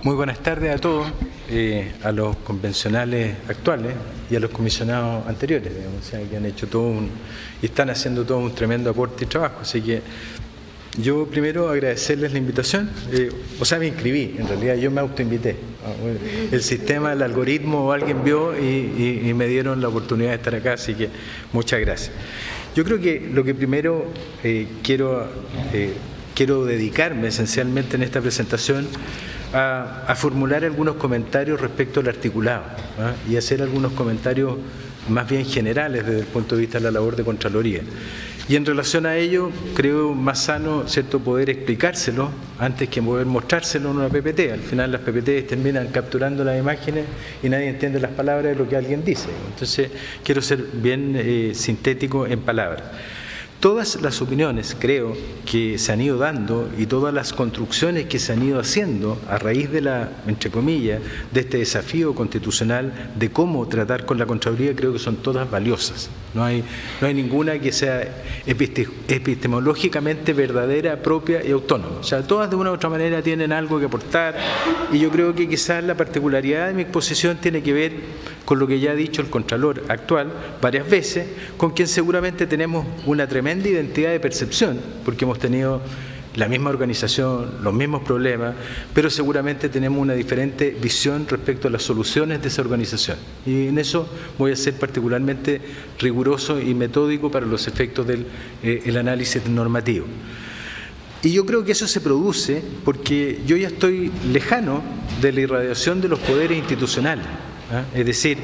Muy buenas tardes a todos, a los convencionales actuales y a los comisionados anteriores, digamos, o sea, que han hecho y están haciendo todo un tremendo aporte y trabajo. Así que yo primero agradecerles la invitación, me inscribí, en realidad yo me autoinvité. El sistema, el algoritmo, alguien vio y me dieron la oportunidad de estar acá, así que muchas gracias. Yo creo que lo que primero quiero dedicarme esencialmente en esta presentación a formular algunos comentarios respecto al articulado, y hacer algunos comentarios más bien generales desde el punto de vista de la labor de Contraloría. Y en relación a ello, creo más sano, ¿cierto?, poder explicárselo antes que poder mostrárselo en una PPT. Al final las PPT terminan capturando las imágenes y nadie entiende las palabras de lo que alguien dice. Entonces, quiero ser bien sintético en palabras. Todas las opiniones, creo, que se han ido dando y todas las construcciones que se han ido haciendo a raíz de entre comillas, de este desafío constitucional de cómo tratar con la Contraloría, creo que son todas valiosas. No hay ninguna que sea epistemológicamente verdadera, propia y autónoma. O sea, todas de una u otra manera tienen algo que aportar, y yo creo que quizás la particularidad de mi exposición tiene que ver con lo que ya ha dicho el Contralor actual varias veces, con quien seguramente tenemos una tremenda identidad de percepción, porque hemos tenido la misma organización, los mismos problemas, pero seguramente tenemos una diferente visión respecto a las soluciones de esa organización. Y en eso voy a ser particularmente riguroso y metódico para los efectos del análisis normativo. Y yo creo que eso se produce porque yo ya estoy lejano de la irradiación de los poderes institucionales. Es decir,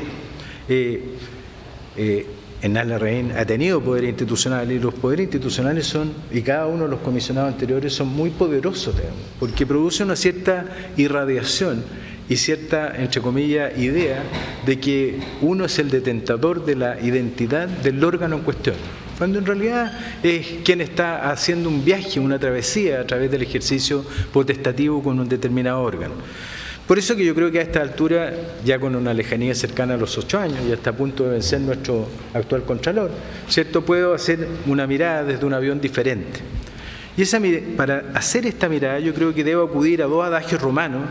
Hernán Larraín ha tenido poderes institucionales, y los poderes institucionales son, y cada uno de los comisionados anteriores son muy poderosos, digamos, porque produce una cierta irradiación y cierta, entre comillas, idea de que uno es el detentador de la identidad del órgano en cuestión, cuando en realidad es quien está haciendo un viaje, una travesía a través del ejercicio potestativo con un determinado órgano. Por eso que yo creo que a esta altura, ya con una lejanía cercana a los 8 años, ya está a punto de vencer nuestro actual Contralor, ¿cierto?, puedo hacer una mirada desde un avión diferente. Y para hacer esta mirada yo creo que debo acudir a 2 adagios romanos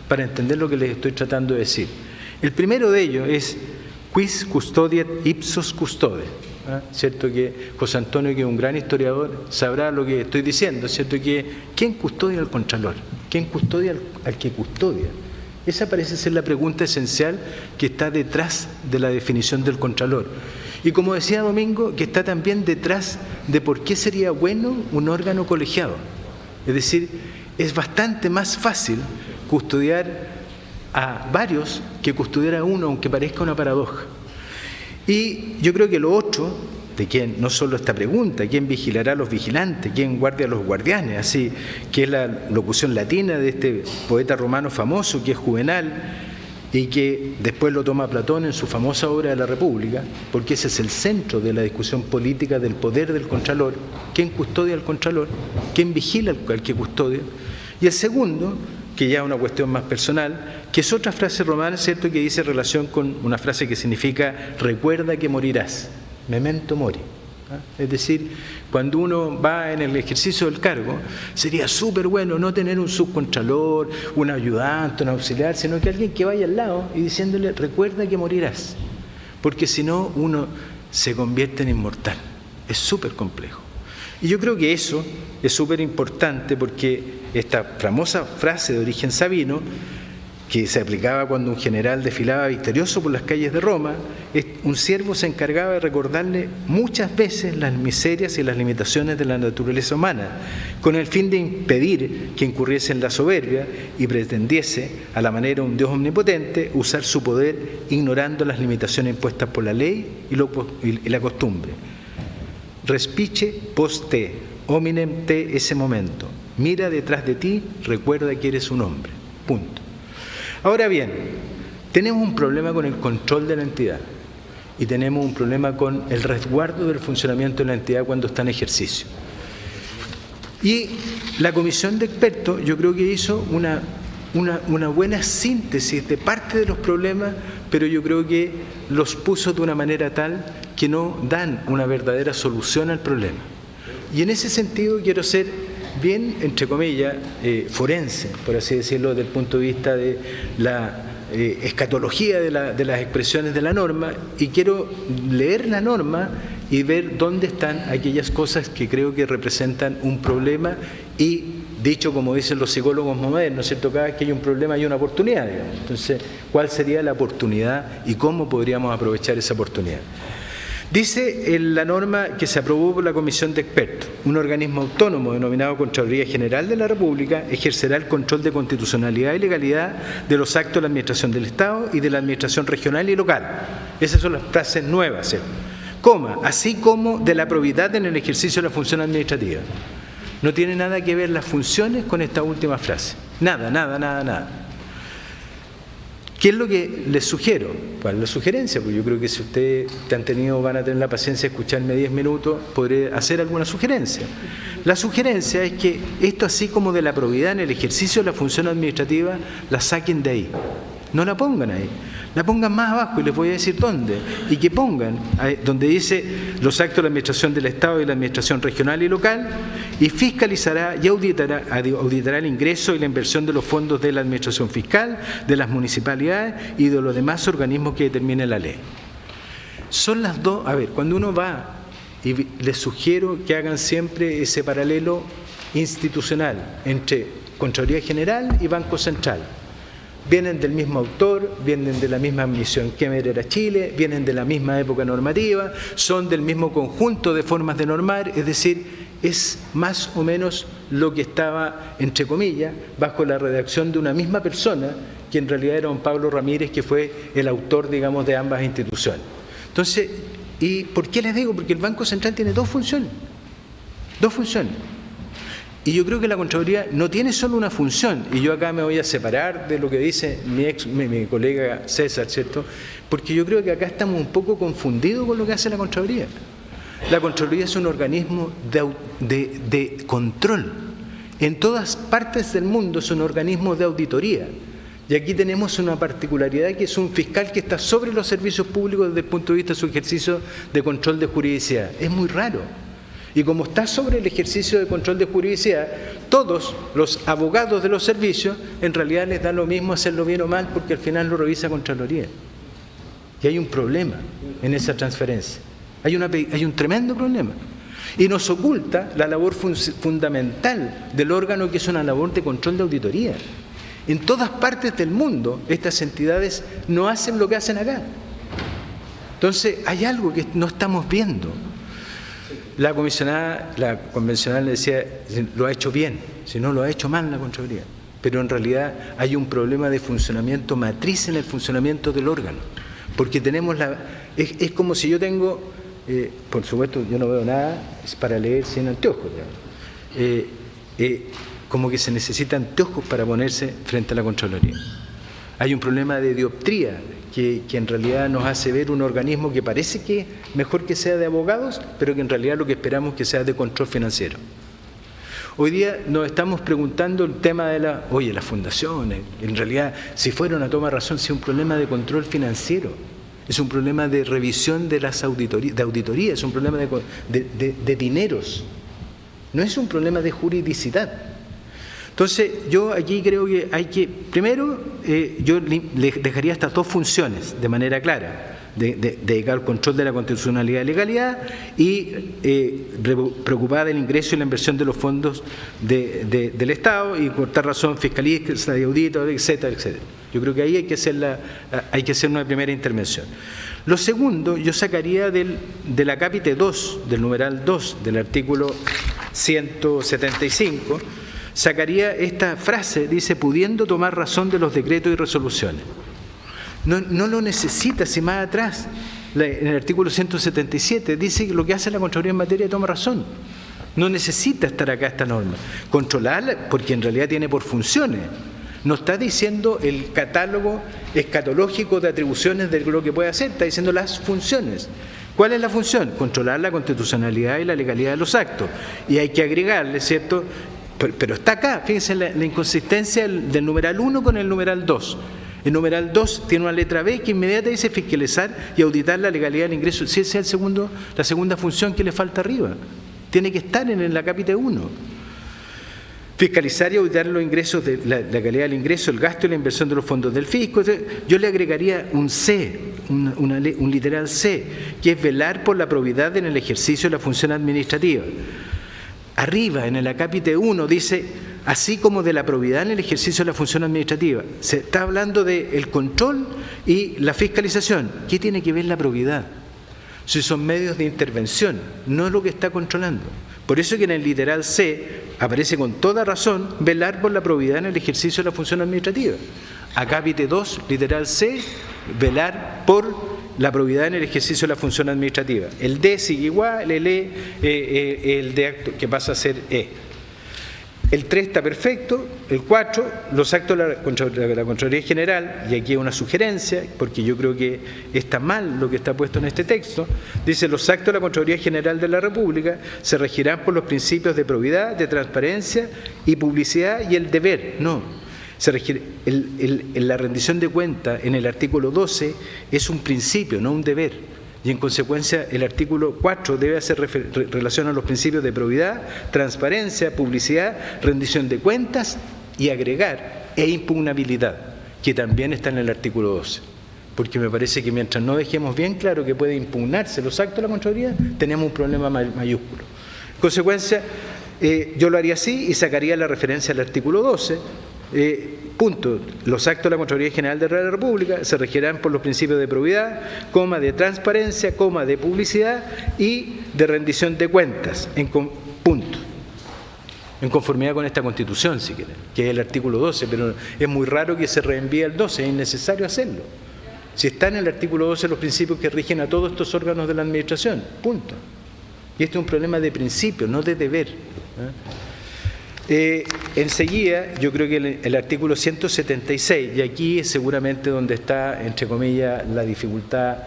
para entender lo que les estoy tratando de decir. El primero de ellos es quis custodiet ipsos custode. ¿Cierto? Que José Antonio, que es un gran historiador, sabrá lo que estoy diciendo, ¿cierto? Que ¿quién custodia al Contralor? ¿Quién custodia al que custodia? Esa parece ser la pregunta esencial que está detrás de la definición del Contralor. Y como decía Domingo, que está también detrás de por qué sería bueno un órgano colegiado. Es decir, es bastante más fácil custodiar a varios que custodiar a uno, aunque parezca una paradoja. Y yo creo que lo otro, de quién, no solo esta pregunta, quién vigilará a los vigilantes, quién guardia a los guardianes, así que es la locución latina de este poeta romano famoso que es Juvenal, y que después lo toma Platón en su famosa obra de la República, porque ese es el centro de la discusión política del poder del Contralor. ¿Quién custodia al Contralor? ¿Quién vigila al que custodia? Y el segundo, que ya es una cuestión más personal, que es otra frase romana, ¿cierto?, que dice relación con una frase que significa recuerda que morirás, memento mori. Es decir, cuando uno va en el ejercicio del cargo, sería súper bueno no tener un subcontralor, un ayudante, un auxiliar, sino que alguien que vaya al lado y diciéndole recuerda que morirás, porque si no uno se convierte en inmortal. Es súper complejo. Y yo creo que eso es súper importante porque esta famosa frase de origen sabino, que se aplicaba cuando un general desfilaba victorioso por las calles de Roma, un siervo se encargaba de recordarle muchas veces las miserias y las limitaciones de la naturaleza humana, con el fin de impedir que incurriese en la soberbia y pretendiese, a la manera de un Dios omnipotente, usar su poder ignorando las limitaciones impuestas por la ley y la costumbre. Respice post te, hominem te ese momento. Mira detrás de ti, recuerda que eres un hombre. Punto. Ahora bien, tenemos un problema con el control de la entidad y tenemos un problema con el resguardo del funcionamiento de la entidad cuando está en ejercicio. Y la comisión de expertos yo creo que hizo una buena síntesis de parte de los problemas, pero yo creo que los puso de una manera tal que no dan una verdadera solución al problema. Y en ese sentido quiero ser bien, entre comillas, forense, por así decirlo, desde el punto de vista de la escatología de las expresiones de la norma, y quiero leer la norma y ver dónde están aquellas cosas que creo que representan un problema y, dicho como dicen los psicólogos modernos, ¿cierto? Cada vez que hay un problema hay una oportunidad, digamos. Entonces, ¿cuál sería la oportunidad y cómo podríamos aprovechar esa oportunidad? Dice en la norma que se aprobó por la Comisión de Expertos: un organismo autónomo denominado Contraloría General de la República ejercerá el control de constitucionalidad y legalidad de los actos de la Administración del Estado y de la Administración regional y local. Esas son las frases nuevas, ¿cierto? Coma, así como de la probidad en el ejercicio de la función administrativa. No tiene nada que ver las funciones con esta última frase. Nada, nada, nada, nada. ¿Qué es lo que les sugiero? ¿Cuál es la sugerencia? Pues yo creo que si ustedes van a tener la paciencia de escucharme 10 minutos, podré hacer alguna sugerencia. La sugerencia es que esto, así como de la probidad en el ejercicio de la función administrativa, la saquen de ahí. No la pongan ahí. La pongan más abajo y les voy a decir dónde. Y que pongan donde dice los actos de la Administración del Estado y la Administración regional y local, y fiscalizará y auditará el ingreso y la inversión de los fondos de la Administración Fiscal, de las municipalidades y de los demás organismos que determine la ley. Son las dos. A ver, cuando uno va, y les sugiero que hagan siempre ese paralelo institucional entre Contraloría General y Banco Central. Vienen del mismo autor, vienen de la misma misión que era Chile, vienen de la misma época normativa, son del mismo conjunto de formas de normar, es decir, es más o menos lo que estaba, entre comillas, bajo la redacción de una misma persona, que en realidad era don Pablo Ramírez, que fue el autor, digamos, de ambas instituciones. Entonces, ¿y por qué les digo? Porque el Banco Central tiene dos funciones. Dos funciones. Y yo creo que la Contraloría no tiene solo una función, y yo acá me voy a separar de lo que dice mi colega César, ¿cierto? Porque yo creo que acá estamos un poco confundidos con lo que hace la Contraloría. La Contraloría es un organismo de control. En todas partes del mundo es un organismo de auditoría. Y aquí tenemos una particularidad, que es un fiscal que está sobre los servicios públicos desde el punto de vista de su ejercicio de control de juridicidad. Es muy raro. Y como está sobre el ejercicio de control de juridicidad, todos los abogados de los servicios, en realidad les da lo mismo hacerlo bien o mal, porque al final lo revisa Contraloría. Y hay un problema en esa transferencia. Hay un tremendo problema. Y nos oculta la labor fundamental del órgano, que es una labor de control de auditoría. En todas partes del mundo, estas entidades no hacen lo que hacen acá. Entonces, hay algo que no estamos viendo. La convencional le decía, lo ha hecho bien, si no lo ha hecho mal la Contraloría. Pero en realidad hay un problema de funcionamiento matriz en el funcionamiento del órgano. Porque tenemos es como si yo tengo, por supuesto yo no veo nada, es para leer sin anteojos. Como que se necesitan anteojos para ponerse frente a la Contraloría. Hay un problema de dioptría que en realidad nos hace ver un organismo que parece que es mejor que sea de abogados, pero que en realidad lo que esperamos es que sea de control financiero. Hoy día nos estamos preguntando el tema de las fundaciones. En realidad, si fuera una toma de razón, si es un problema de control financiero, es un problema de revisión de las auditoría, es un problema de dineros, no es un problema de juridicidad. Entonces, yo aquí creo que hay que, primero, yo le dejaría estas dos funciones de manera clara, dedicar al control de la constitucionalidad y legalidad y preocupada del ingreso y la inversión de los fondos del Estado, y por tal razón fiscalista y auditor, etcétera, etcétera. Yo creo que ahí hay que hacer una primera intervención. Lo segundo, yo sacaría del acápite 2, del numeral 2, del artículo 175, sacaría esta frase, dice, pudiendo tomar razón de los decretos y resoluciones. No lo necesita, si más atrás, en el artículo 177, dice que lo que hace la Contraloría en materia de toma razón. No necesita estar acá esta norma. Controlarla, porque en realidad tiene por funciones. No está diciendo el catálogo escatológico de atribuciones de lo que puede hacer, está diciendo las funciones. ¿Cuál es la función? Controlar la constitucionalidad y la legalidad de los actos. Y hay que agregarle, ¿cierto? Pero está acá, fíjense la inconsistencia del numeral 1 con el numeral 2. El numeral 2 tiene una letra B que inmediatamente dice fiscalizar y auditar la legalidad del ingreso. Si esa es la segunda función que le falta arriba, tiene que estar en el acápite 1. Fiscalizar y auditar los ingresos, la calidad del ingreso, el gasto y la inversión de los fondos del fisco. Yo le agregaría un C, un literal C, que es velar por la probidad en el ejercicio de la función administrativa. Arriba, en el acápite 1, dice, así como de la probidad en el ejercicio de la función administrativa. Se está hablando del control y la fiscalización. ¿Qué tiene que ver la probidad? Si son medios de intervención, no es lo que está controlando. Por eso que en el literal C aparece con toda razón velar por la probidad en el ejercicio de la función administrativa. Acápite 2, literal C, velar por la probidad en el ejercicio de la función administrativa. El D sigue igual, el E, el D acto, que pasa a ser E. El 3 está perfecto, el 4, los actos de la Contraloría General, y aquí hay una sugerencia, porque yo creo que está mal lo que está puesto en este texto, dice, los actos de la Contraloría General de la República se regirán por los principios de probidad, de transparencia y publicidad y el deber. No, la rendición de cuentas en el artículo 12 es un principio, no un deber. Y en consecuencia el artículo 4 debe hacer relación a los principios de probidad, transparencia, publicidad, rendición de cuentas y agregar e impugnabilidad, que también está en el artículo 12. Porque me parece que mientras no dejemos bien claro que puede impugnarse los actos de la Contraloría, tenemos un problema mayúsculo. En consecuencia, yo lo haría así y sacaría la referencia al artículo 12. Punto. Los actos de la Contraloría General de la República se regirán por los principios de probidad, coma, de transparencia, coma, de publicidad y de rendición de cuentas. Punto. En conformidad con esta Constitución, si quieren, que es el artículo 12, pero es muy raro que se reenvíe al 12, es innecesario hacerlo. Si está en el artículo 12 los principios que rigen a todos estos órganos de la Administración. Punto. Y este es un problema de principio, no de deber. Enseguida, yo creo que el artículo 176, y aquí es seguramente donde está, entre comillas, la dificultad,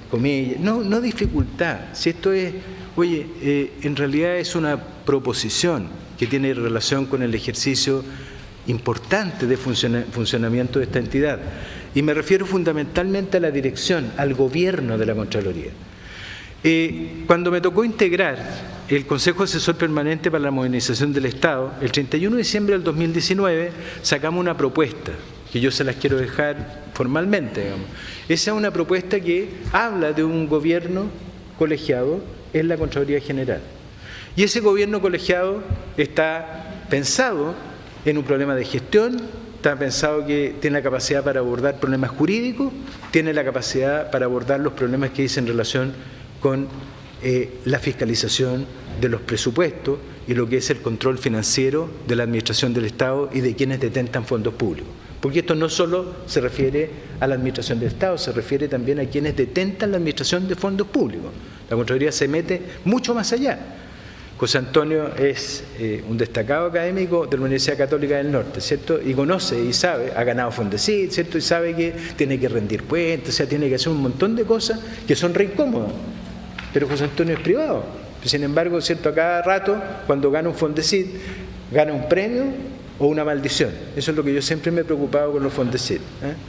comillas, no dificultad, si esto es, en realidad es una proposición que tiene relación con el ejercicio importante de funcionamiento de esta entidad, y me refiero fundamentalmente a la dirección, al gobierno de la Contraloría. Cuando me tocó integrar el Consejo Asesor Permanente para la Modernización del Estado, el 31 de diciembre del 2019 sacamos una propuesta, que yo se las quiero dejar formalmente, digamos. Esa es una propuesta que habla de un gobierno colegiado en la Contraloría General. Y ese gobierno colegiado está pensado en un problema de gestión, está pensado que tiene la capacidad para abordar problemas jurídicos, tiene la capacidad para abordar los problemas que dicen en relación con la fiscalización de los presupuestos y lo que es el control financiero de la Administración del Estado y de quienes detentan fondos públicos. Porque esto no solo se refiere a la Administración del Estado, se refiere también a quienes detentan la Administración de fondos públicos. La Contraloría se mete mucho más allá. José Antonio es un destacado académico de la Universidad Católica del Norte, ¿cierto? Y conoce y sabe, ha ganado Fondesit, ¿cierto? Y sabe que tiene que rendir cuentas, o sea, tiene que hacer un montón de cosas que son re incómodas. Pero José Antonio es privado. Sin embargo, ¿cierto? A cada rato, cuando gana un Fondesit, gana un premio o una maldición. Eso es lo que yo siempre me he preocupado con los Fondesit.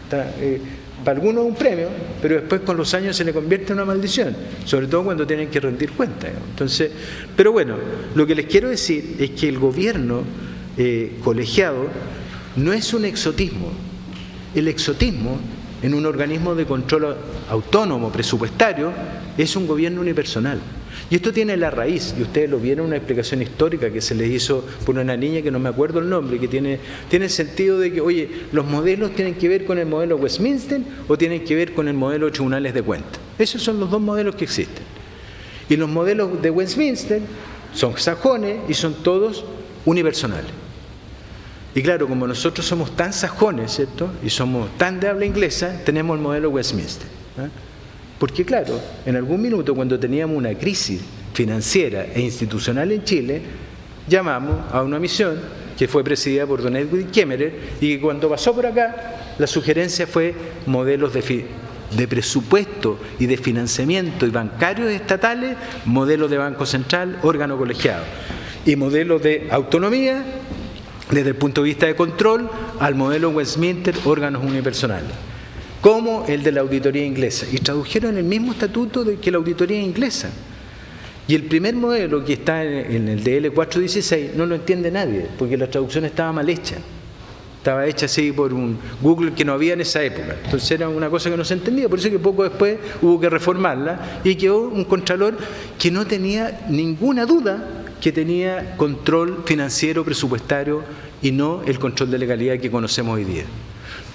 Para algunos un premio, pero después con los años se le convierte en una maldición, sobre todo cuando tienen que rendir cuentas. Entonces, pero bueno, lo que les quiero decir es que el gobierno colegiado no es un exotismo. El exotismo en un organismo de control autónomo presupuestario es un gobierno unipersonal. Y esto tiene la raíz, y ustedes lo vieron en una explicación histórica que se les hizo por una niña que no me acuerdo el nombre, que tiene el sentido de que, oye, los modelos tienen que ver con el modelo Westminster o tienen que ver con el modelo de tribunales de cuentas. Esos son los dos modelos que existen. Y los modelos de Westminster son sajones y son todos unipersonales. Y claro, como nosotros somos tan sajones, ¿cierto? Y somos tan de habla inglesa, tenemos el modelo Westminster. Porque claro, en algún minuto cuando teníamos una crisis financiera e institucional en Chile, llamamos a una misión que fue presidida por don Edwin Kemmerer y que cuando pasó por acá, la sugerencia fue modelos de presupuesto y de financiamiento y bancarios estatales, modelos de Banco Central, órgano colegiado, y modelos de autonomía desde el punto de vista de control al modelo Westminster, órganos unipersonales, como el de la auditoría inglesa, y tradujeron el mismo estatuto que la auditoría inglesa. Y el primer modelo que está en el DL 416 no lo entiende nadie, porque la traducción estaba mal hecha. Estaba hecha así por un Google que no había en esa época. Entonces era una cosa que no se entendía, por eso que poco después hubo que reformarla y quedó un contralor que no tenía ninguna duda que tenía control financiero, presupuestario y no el control de legalidad que conocemos hoy día.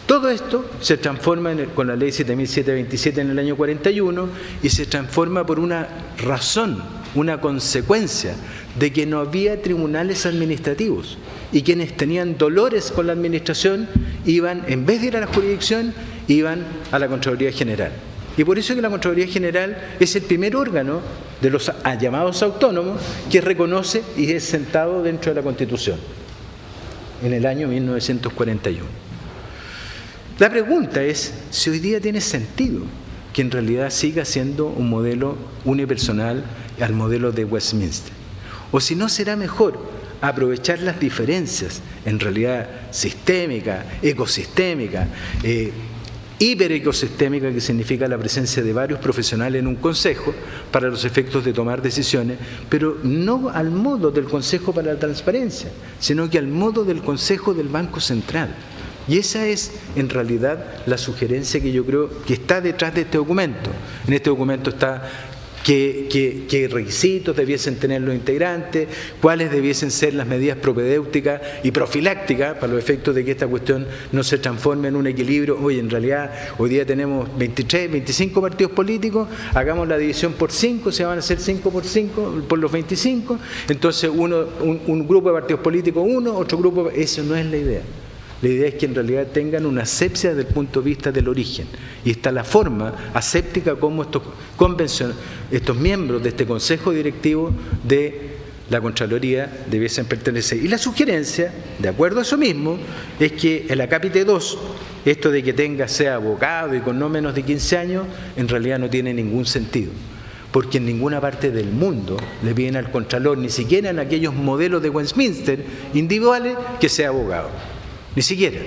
Todo esto se transforma con la ley 7.727 en el año 41 y se transforma por una razón, una consecuencia de que no había tribunales administrativos y quienes tenían dolores con la administración iban, en vez de ir a la jurisdicción, iban a la Contraloría General. Y por eso que la Contraloría General es el primer órgano de los llamados autónomos que reconoce y es sentado dentro de la Constitución en el año 1941. La pregunta es si hoy día tiene sentido que en realidad siga siendo un modelo unipersonal al modelo de Westminster. O si no será mejor aprovechar las diferencias, en realidad sistémica, ecosistémica, hiperecosistémica, que significa la presencia de varios profesionales en un consejo para los efectos de tomar decisiones, pero no al modo del Consejo para la Transparencia, sino que al modo del Consejo del Banco Central. Y esa es, en realidad, la sugerencia que yo creo que está detrás de este documento. En este documento está qué requisitos debiesen tener los integrantes, cuáles debiesen ser las medidas propedéuticas y profilácticas para los efectos de que esta cuestión no se transforme en un equilibrio. Oye, en realidad, hoy día tenemos 23, 25 partidos políticos, hagamos la división por 5, se van a hacer 5 por 5, por los 25, entonces un grupo de partidos políticos, otro grupo, eso no es la idea. La idea es que en realidad tengan una asepsia desde el punto de vista del origen. Y está la forma aséptica como estos miembros de este Consejo Directivo de la Contraloría debiesen pertenecer. Y la sugerencia, de acuerdo a eso mismo, es que el acápite 2, esto de que sea abogado y con no menos de 15 años, en realidad no tiene ningún sentido. Porque en ninguna parte del mundo le piden al Contralor, ni siquiera en aquellos modelos de Westminster individuales, que sea abogado. Ni siquiera,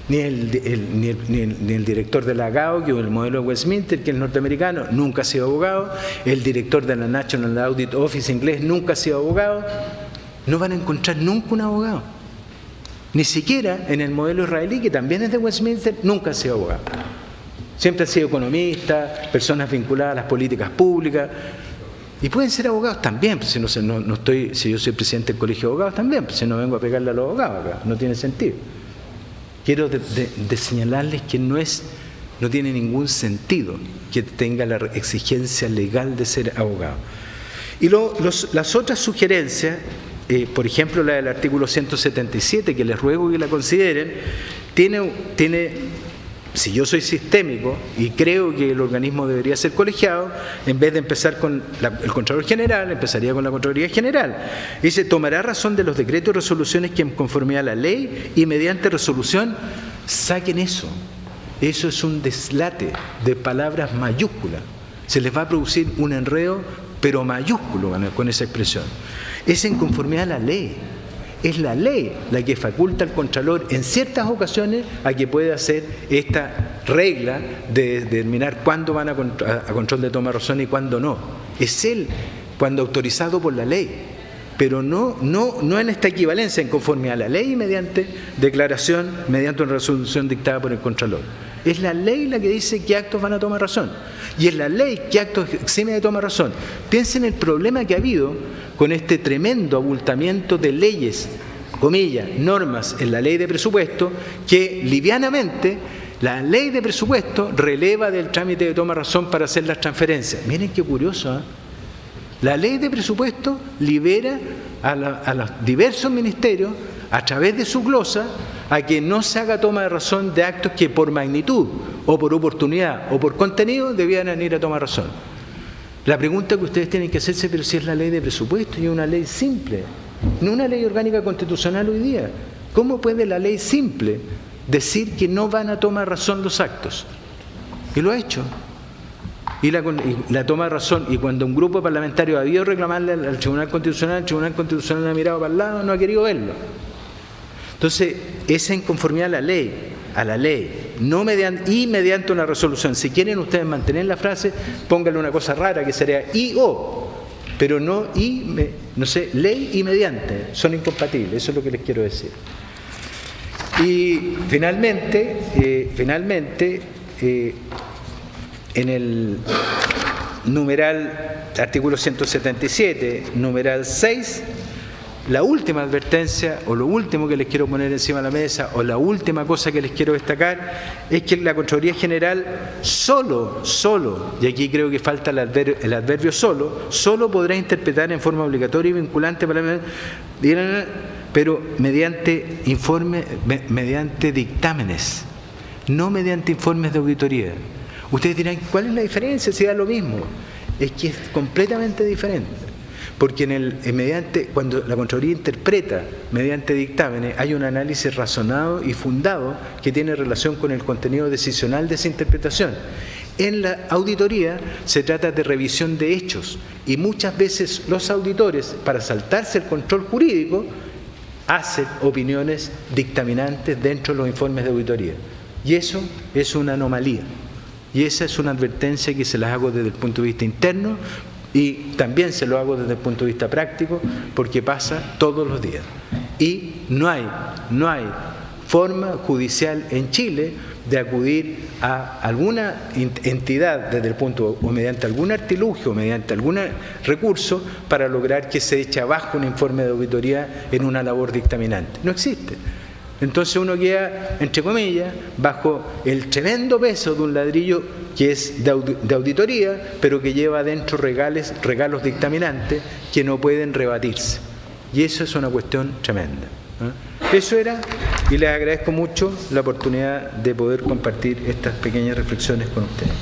ni el director de la GAO, que es el modelo de Westminster, que es norteamericano, nunca ha sido abogado, el director de la National Audit Office inglés nunca ha sido abogado, no van a encontrar nunca un abogado. Ni siquiera en el modelo israelí, que también es de Westminster, nunca ha sido abogado. Siempre han sido economistas, personas vinculadas a las políticas públicas, y pueden ser abogados también, si yo soy presidente del Colegio de Abogados también, si no vengo a pegarle a los abogados acá, no tiene sentido. Quiero de señalarles que no tiene ningún sentido que tenga la exigencia legal de ser abogado. Y las otras sugerencias, por ejemplo la del artículo 177, que les ruego que la consideren, tiene si yo soy sistémico y creo que el organismo debería ser colegiado, en vez de empezar con el Contralor General, empezaría con la Contraloría General. Dice, tomará razón de los decretos y resoluciones que en conformidad a la ley y mediante resolución saquen eso. Eso es un deslate de palabras mayúsculas. Se les va a producir un enredo, pero mayúsculo con esa expresión. Es en conformidad a la ley. Es la ley la que faculta al Contralor en ciertas ocasiones a que pueda hacer esta regla de determinar cuándo van a control de toma de razón y cuándo no. Es él cuando autorizado por la ley, pero no en esta equivalencia, en conformidad a la ley y mediante declaración, mediante una resolución dictada por el Contralor. Es la ley la que dice qué actos van a tomar razón. Y es la ley qué actos exime de tomar razón. Piensen en el problema que ha habido con este tremendo abultamiento de leyes, comillas, normas en la ley de presupuesto, que livianamente la ley de presupuesto releva del trámite de toma razón para hacer las transferencias. Miren qué curioso, ¿eh? La ley de presupuesto libera a los diversos ministerios, a través de su glosa, a que no se haga toma de razón de actos que por magnitud, o por oportunidad, o por contenido, debían ir a tomar razón. La pregunta que ustedes tienen que hacerse, pero si es la ley de presupuesto y es una ley simple, no una ley orgánica constitucional hoy día. ¿Cómo puede la ley simple decir que no van a tomar razón los actos? Y lo ha hecho. Y la toma de razón, y cuando un grupo parlamentario ha habido reclamarle al Tribunal Constitucional, el Tribunal Constitucional ha mirado para el lado, no ha querido verlo. Entonces, esa inconformidad a la ley, no mediante una resolución. Si quieren ustedes mantener la frase, pónganle una cosa rara que sería y o. pero no ley y mediante, son incompatibles, eso es lo que les quiero decir. Y finalmente, en el numeral, artículo 177, numeral 6, la última advertencia o lo último que les quiero poner encima de la mesa o la última cosa que les quiero destacar es que la Contraloría General solo, y aquí creo que falta el adverbio solo podrá interpretar en forma obligatoria y vinculante pero mediante mediante dictámenes, no mediante informes de auditoría. Ustedes dirán, ¿cuál es la diferencia? Si da lo mismo. Es que es completamente diferente. Porque cuando la Contraloría interpreta mediante dictámenes, hay un análisis razonado y fundado que tiene relación con el contenido decisional de esa interpretación. En la auditoría se trata de revisión de hechos y muchas veces los auditores, para saltarse el control jurídico, hacen opiniones dictaminantes dentro de los informes de auditoría. Y eso es una anomalía. Y esa es una advertencia que se las hago desde el punto de vista interno y también se lo hago desde el punto de vista práctico porque pasa todos los días. Y no hay forma judicial en Chile de acudir a alguna entidad desde el punto o mediante algún artilugio o mediante algún recurso para lograr que se eche abajo un informe de auditoría en una labor dictaminante. No existe. Entonces uno queda, entre comillas, bajo el tremendo peso de un ladrillo que es de auditoría, pero que lleva adentro regalos dictaminantes que no pueden rebatirse. Y eso es una cuestión tremenda. Eso era, y les agradezco mucho la oportunidad de poder compartir estas pequeñas reflexiones con ustedes.